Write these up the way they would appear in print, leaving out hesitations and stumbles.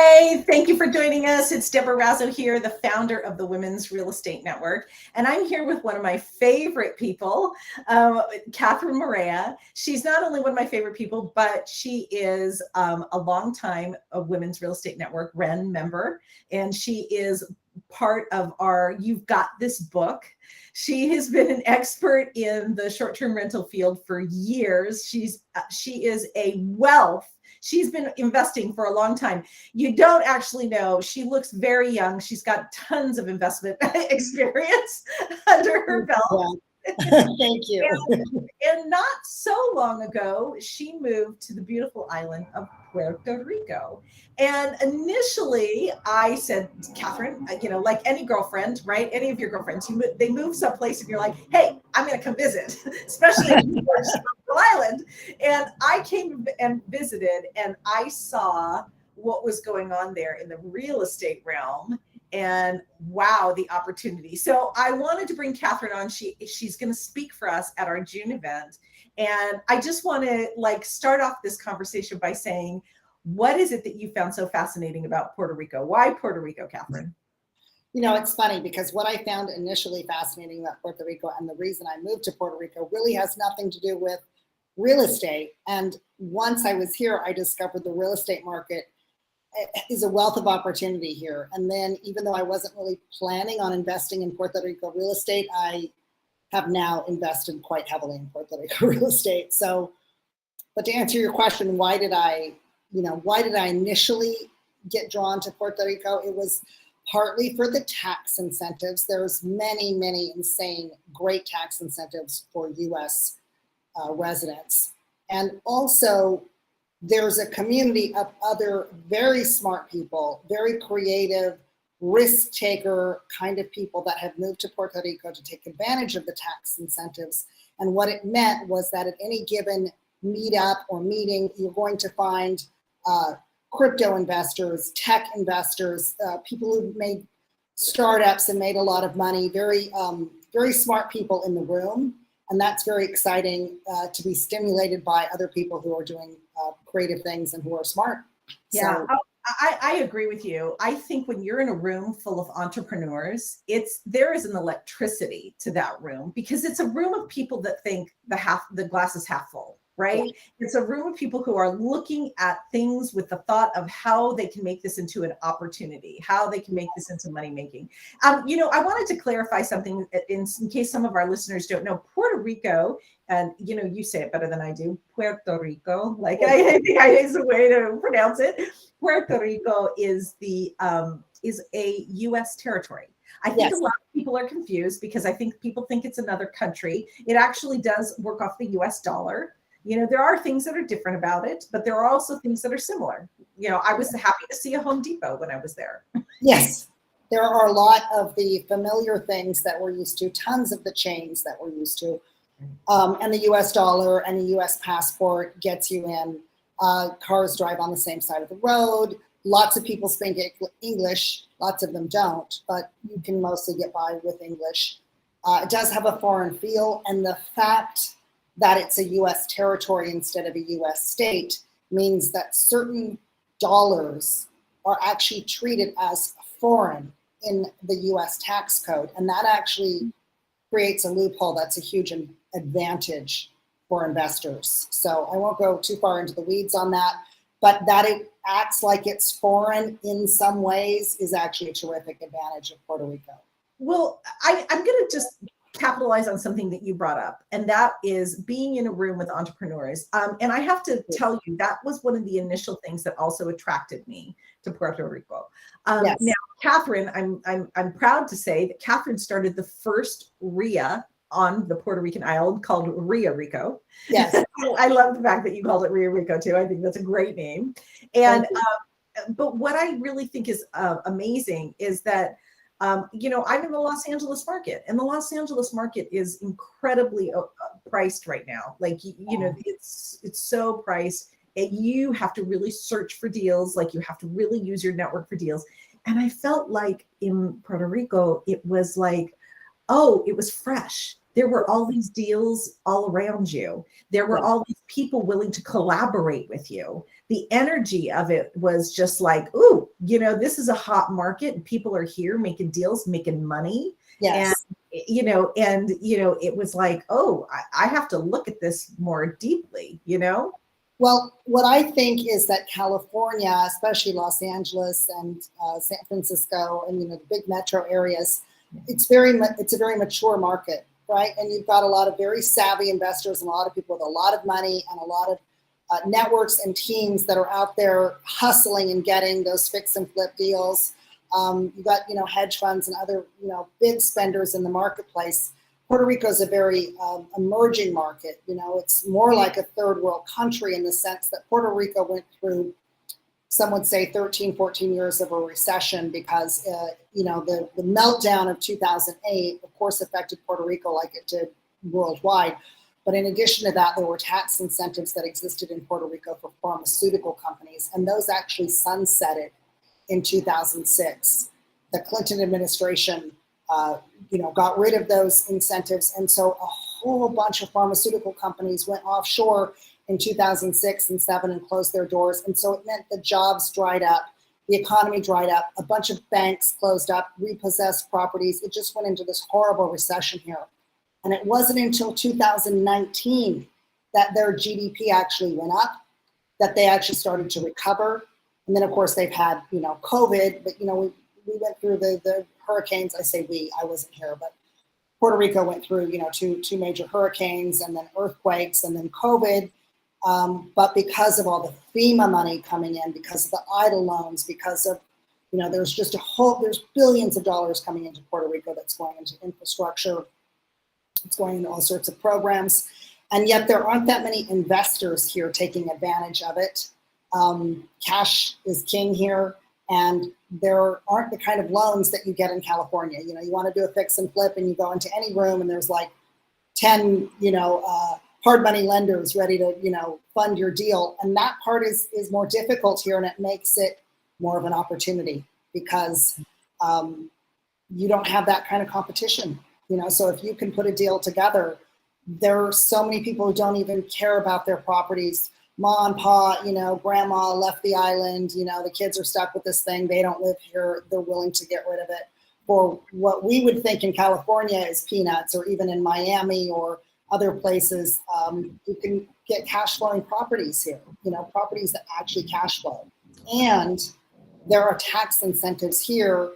Hey, thank you for joining us. It's Deborah Razzo here, the founder of the Women's Real Estate Network. And I'm here with one of my favorite people, Catherine Morea. She's not only one of my favorite people, but she is a longtime Women's Real Estate Network WREN member. And she is part of our You've Got This book. She has been an expert in the short-term rental field for years. She is a wealth. She's been investing for a long time. You don't actually know. She looks very young. She's got tons of investment experience under her belt. Thank you. And not so long ago, she moved to the beautiful island of Puerto Rico. And initially, I said, Catherine, like any girlfriend, right? Any of your girlfriends, they move someplace and you're like, hey, I'm going to come visit, especially if you're island. And I came and visited, and I saw what was going on there in the real estate realm. And wow, the opportunity. So I wanted to bring Catherine on. She's going to speak for us at our June event. And I just want to start off this conversation by saying, what is it that you found so fascinating about Puerto Rico? Why Puerto Rico, Catherine? It's funny because what I found initially fascinating about Puerto Rico and the reason I moved to Puerto Rico really has nothing to do with real estate. And once I was here, I discovered the real estate market is a wealth of opportunity here. And then even though I wasn't really planning on investing in Puerto Rico real estate, I have now invested quite heavily in Puerto Rico real estate. So, but to answer your question, why did I initially get drawn to Puerto Rico? It was partly for the tax incentives. There's many, many insane, great tax incentives for US residents. And also, there's a community of other very smart people, very creative, risk taker kind of people that have moved to Puerto Rico to take advantage of the tax incentives. And what it meant was that at any given meetup or meeting, you're going to find crypto investors, tech investors, people who've made startups and made a lot of money, very smart people in the room. And that's very exciting to be stimulated by other people who are doing creative things and who are smart. Yeah, so, I agree with you. I think when you're in a room full of entrepreneurs, there is an electricity to that room because it's a room of people that think the glass is half full, right? It's a room of people who are looking at things with the thought of how they can make this into an opportunity, how they can make this into money making. I wanted to clarify something in case some of our listeners don't know. Puerto Rico, and you say it better than I do, Puerto Rico, I think is a way to pronounce it. Puerto Rico is a U.S. territory. I think a lot of people are confused because I think people think it's another country. It actually does work off the U.S. dollar. There are things that are different about it, but there are also things that are similar. I was happy to see a Home Depot when I was there. Yes, there are a lot of the familiar things that we're used to, tons of the chains that we're used to. And the US dollar and the US passport gets you in. Cars drive on the same side of the road. Lots of people speak English. Lots of them don't, but you can mostly get by with English. It does have a foreign feel, and the fact that it's a US territory instead of a US state means that certain dollars are actually treated as foreign in the US tax code. And that actually creates a loophole that's a huge advantage for investors. So I won't go too far into the weeds on that, but that it acts like it's foreign in some ways is actually a terrific advantage of Puerto Rico. Well, I'm going to just capitalize on something that you brought up, and that is being in a room with entrepreneurs. And I have to tell you, that was one of the initial things that also attracted me to Puerto Rico. Now, Catherine, I'm proud to say that Catherine started the first RIA on the Puerto Rican island called Rico. Yes. I love the fact that you called it Rico too. I think that's a great name. And but what I really think is amazing is that I'm in the Los Angeles market, and the Los Angeles market is incredibly priced right now. It's so priced. You have to really search for deals. You have to really use your network for deals. And I felt like in Puerto Rico, it was it was fresh. There were all these deals all around you. There were all these people willing to collaborate with you. The energy of it was just ooh, this is a hot market and people are here making deals, making money. Yes. It was like, oh, I have to look at this more deeply, Well, what I think is that California, especially Los Angeles and San Francisco, and the big metro areas, it's a very mature market, right? And you've got a lot of very savvy investors and a lot of people with a lot of money and a lot of networks and teams that are out there hustling and getting those fix and flip deals. You've got hedge funds and other big spenders in the marketplace. Puerto Rico is a very emerging market. It's more like a third world country in the sense that Puerto Rico went through, some would say 13, 14 years of a recession because, the meltdown of 2008, of course, affected Puerto Rico like it did worldwide. But in addition to that, there were tax incentives that existed in Puerto Rico for pharmaceutical companies, and those actually sunsetted in 2006. The Clinton administration got rid of those incentives. And so a whole bunch of pharmaceutical companies went offshore in 2006 and 2007 and closed their doors. And so it meant the jobs dried up, the economy dried up, a bunch of banks closed up, repossessed properties. It just went into this horrible recession here. And it wasn't until 2019 that their GDP actually went up, that they actually started to recover. And then of course they've had, COVID, but we went through the hurricanes. I say we, I wasn't here, but Puerto Rico went through, two major hurricanes and then earthquakes and then COVID. But because of all the FEMA money coming in, because of the EIDL loans, because of, there's billions of dollars coming into Puerto Rico that's going into infrastructure. It's going into all sorts of programs. And yet there aren't that many investors here taking advantage of it. Cash is king here. And there aren't the kind of loans that you get in California. You want to do a fix and flip and you go into any room and there's like 10, hard money lenders ready to, fund your deal. And that part is more difficult here, and it makes it more of an opportunity because you don't have that kind of competition. So if you can put a deal together, there are so many people who don't even care about their properties. Ma and pa, grandma left the island, the kids are stuck with this thing. They don't live here. They're willing to get rid of it for what we would think in California is peanuts, or even in Miami or other places. You can get cash flowing properties here, properties that actually cash flow. And there are tax incentives here.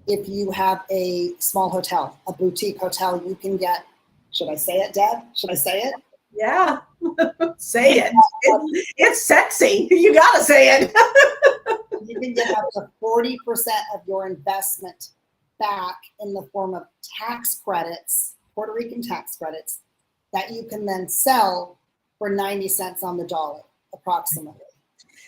If you have a small hotel, a boutique hotel, you can get, should I say it, Deb? Should I say it? Yeah, say it. It's sexy. You gotta say it. You can get up to 40% of your investment back in the form of tax credits, Puerto Rican tax credits, that you can then sell for 90 cents on the dollar, approximately.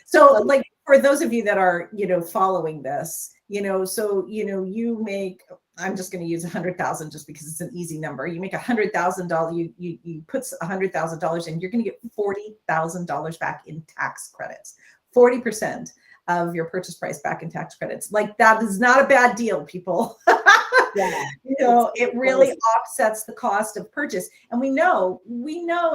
So like for those of you that are, following this, you make, I'm just going to use 100,000 just because it's an easy number. You make $100,000, you put $100,000 in, you're going to get $40,000 back in tax credits, 40% of your purchase price back in tax credits. Like that is not a bad deal, people. Yeah. It really offsets the cost of purchase. And we know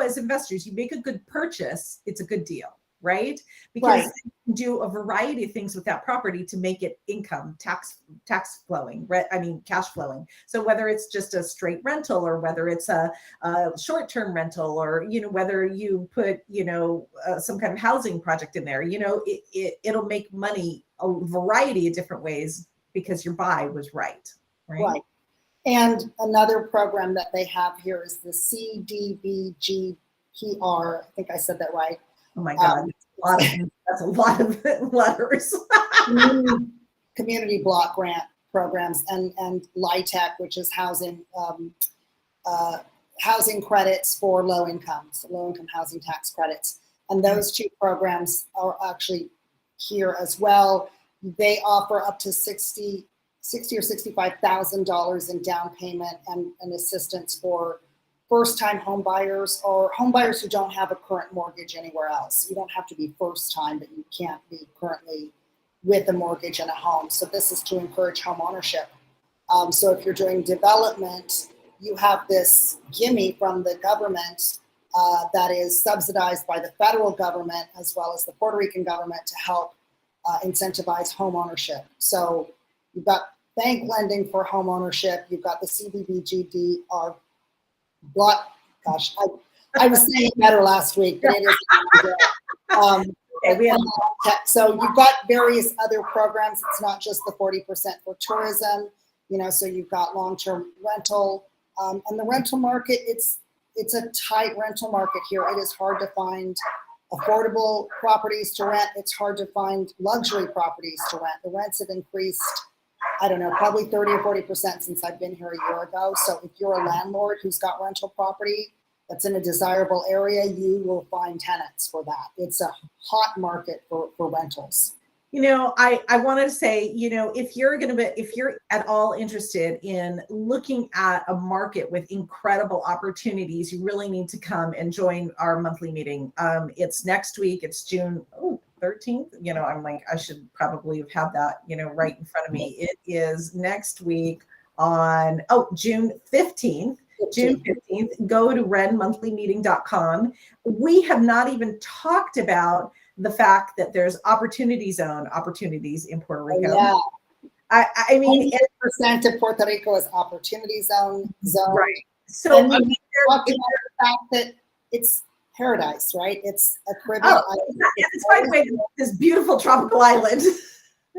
as investors, you make a good purchase, it's a good deal, right? Because you can do a variety of things with that property to make it income, tax flowing, right? I mean, cash flowing. So whether it's just a straight rental, or whether it's a short-term rental, or, whether you put, some kind of housing project in there, it'll make money a variety of different ways because your buy was right. Right. And another program that they have here is the CDBGPR. I think I said that right. Oh my God, that's a lot of letters. Community block grant programs and LIHTC, which is housing credits for low income housing tax credits. And those two programs are actually here as well. They offer up to $60,000 or $65,000 in down payment and assistance for first-time home buyers or home buyers who don't have a current mortgage anywhere else. You don't have to be first-time, but you can't be currently with a mortgage and a home. So this is to encourage home ownership. So if you're doing development, you have this gimme from the government that is subsidized by the federal government as well as the Puerto Rican government to help incentivize home ownership. So you've got bank lending for home ownership. You've got the CDBGD or gosh, I was saying it better last week, but it is. So you've got various other programs. It's not just the 40% for tourism, so you've got long-term rental, and the rental market, it's a tight rental market here. It is hard to find affordable properties to rent. It's hard to find luxury properties to rent. The rents have increased, I don't know, probably 30 or 40% since I've been here a year ago. So if you're a landlord who's got rental property that's in a desirable area, you will find tenants for that. It's a hot market for rentals. I wanted to say, if you're at all interested in looking at a market with incredible opportunities, you really need to come and join our monthly meeting. It's next week. It's June 13th. I'm like, I should probably have had that, right in front of me. It is next week on, June 15th. June 15th, go to WRENmonthlymeeting.com. We have not even talked about the fact that there's opportunities in Puerto Rico. Yeah. I mean, 80% of Puerto Rico is opportunity zone. Right. So and we talked about the fact that it's paradise, right? It's a Caribbean island. It's by the way, this beautiful tropical island.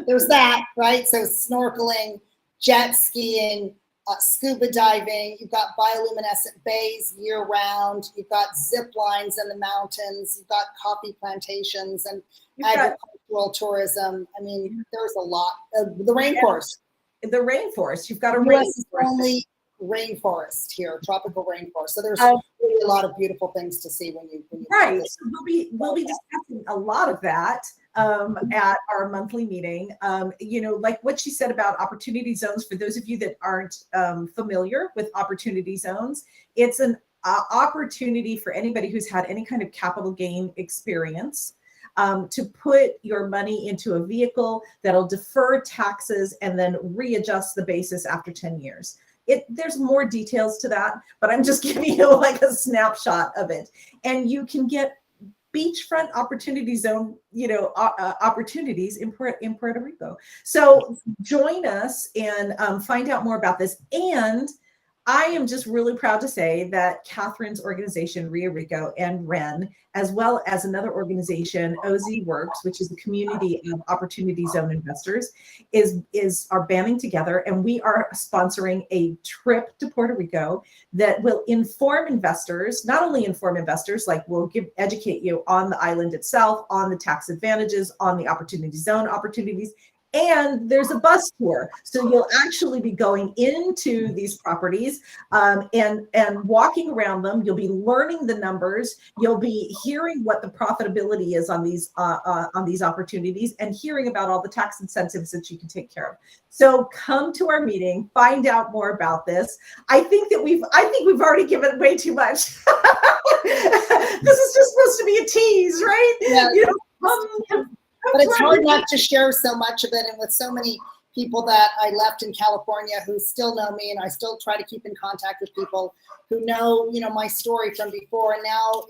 There's that, right? So snorkeling, jet skiing, scuba diving, you've got bioluminescent bays year round, you've got zip lines in the mountains, you've got coffee plantations and agricultural tourism. I mean, there's a lot. The rainforest. The rainforest. You've got a rainforest. Only rainforest here, tropical rainforest. So there's really a lot of beautiful things to see when you right. So we'll be discussing a lot of that at our monthly meeting. Like what she said about opportunity zones, for those of you that aren't familiar with opportunity zones, it's an opportunity for anybody who's had any kind of capital gain experience to put your money into a vehicle that'll defer taxes and then readjust the basis after 10 years. There's more details to that, but I'm just giving you like a snapshot of it. And you can get beachfront opportunity zone, opportunities in Puerto Rico. So join us and find out more about this. And I am just really proud to say that Catherine's organization, Rico and WREN, as well as another organization, OZ Works, which is a community of opportunity zone investors, are banding together, and we are sponsoring a trip to Puerto Rico that will inform investors, not only inform investors, like we'll educate you on the island itself, on the tax advantages, on the opportunity zone opportunities. And there's a bus tour. So you'll actually be going into these properties and walking around them. You'll be learning the numbers. You'll be hearing what the profitability is on these opportunities and hearing about all the tax incentives that you can take care of. So come to our meeting, find out more about this. I think we've already given way too much. This is just supposed to be a tease, right? Yeah. But it's hard not to share so much of it. And with so many people that I left in California who still know me, and I still try to keep in contact with people who know, my story from before. And now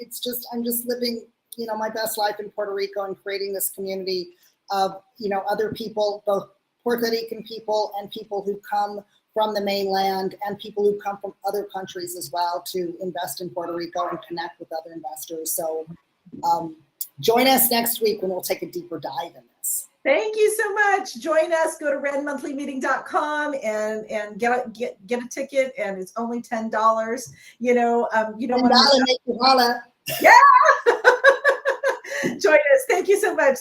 I'm just living, my best life in Puerto Rico and creating this community of, other people, both Puerto Rican people and people who come from the mainland and people who come from other countries as well to invest in Puerto Rico and connect with other investors. So, join us next week when we'll take a deeper dive in this. Thank you so much. Join us. Go to WRENmonthlymeeting.com and get a ticket, and it's only $10. You don't want to make you holla. Yeah. Join us. Thank you so much.